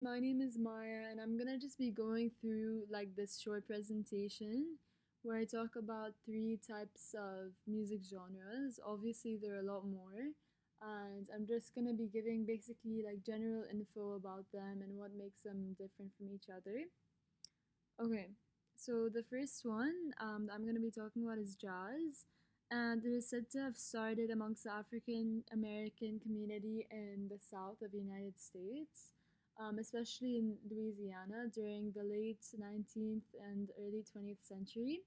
My name is Maya, and I'm gonna just be going through like this short presentation where I talk about three types of music genres. Obviously, there are a lot more, and I'm just gonna be giving basically like general info about them and what makes them different from each other. Okay, so the first one that I'm going to be talking about is jazz, and it is said to have started amongst the African American community in the South of the United States, especially in Louisiana during the late 19th and early 20th century.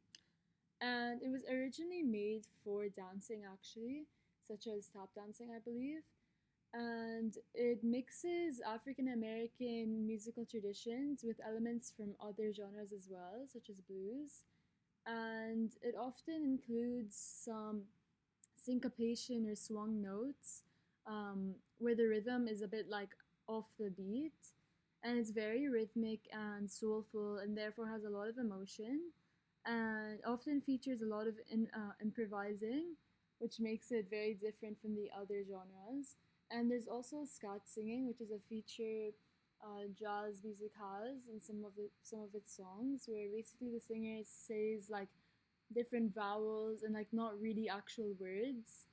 And it was originally made for dancing, actually, such as tap dancing, I believe, and it mixes African American musical traditions with elements from other genres as well, such as blues. And it often includes some syncopation or swung notes, where the rhythm is a bit like off the beat. And it's very rhythmic and soulful, and therefore has a lot of emotion. And often features a lot of improvising, which makes it very different from the other genres. And there's also scat singing, which is a feature jazz music has in some of its songs, where basically the singer says like different vowels and like not really actual words.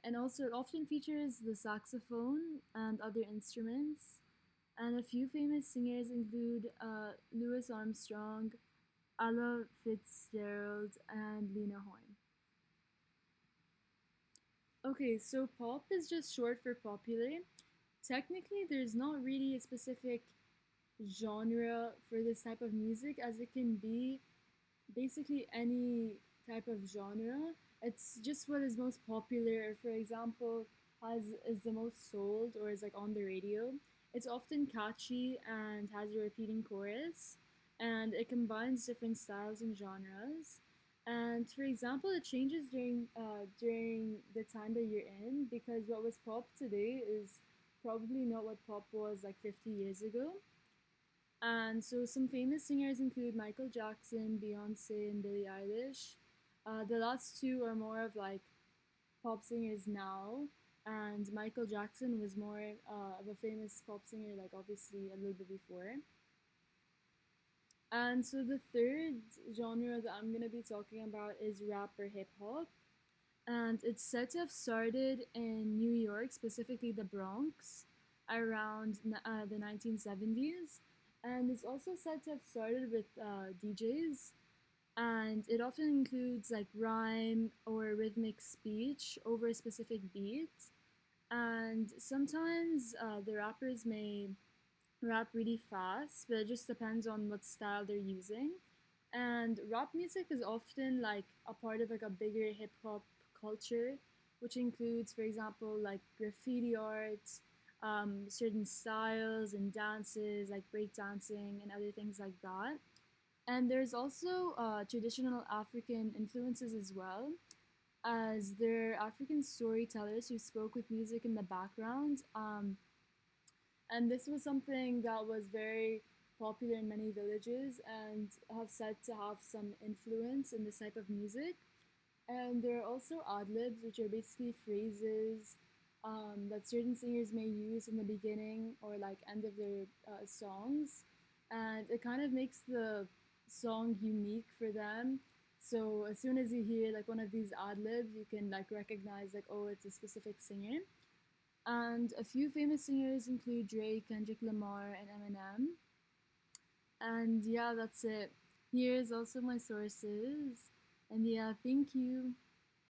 And also, it often features the saxophone and other instruments. And a few famous singers include Louis Armstrong, Ella Fitzgerald, and Lena Horne. Okay, so pop is just short for popular. Technically, there's not really a specific genre for this type of music, as it can be basically any type of genre. It's just what is most popular. For example, has is the most sold or is like on the radio. It's often catchy and has a repeating chorus, and it combines different styles and genres. And for example, it changes during the time that you're in, because what was pop today is probably not what pop was like 50 years ago. And so some famous singers include Michael Jackson, Beyonce, and Billie Eilish. The last two are more of like pop singers now, and Michael Jackson was more of a famous pop singer, like obviously a little bit before. And so the third genre that I'm gonna be talking about is rap or hip hop. And it's said to have started in New York, specifically the Bronx, around the 1970s. And it's also said to have started with DJs, and it often includes like rhyme or rhythmic speech over a specific beat. And sometimes the rappers may rap really fast, but it just depends on what style they're using. And rap music is often like a part of like a bigger hip hop culture, which includes, for example, like graffiti art, certain styles and dances like breakdancing and other things like that. And there's also traditional African influences as well, as there are African storytellers who spoke with music in the background. And this was something that was very popular in many villages and have said to have some influence in this type of music. And there are also ad libs, which are basically phrases that certain singers may use in the beginning or like end of their songs, and it kind of makes the song unique for them. So as soon as you hear like one of these ad libs, you can like recognize like, oh, it's a specific singer. And a few famous singers include Drake, Kendrick Lamar, and Eminem. And yeah, that's it. Here's also my sources. And yeah, thank you.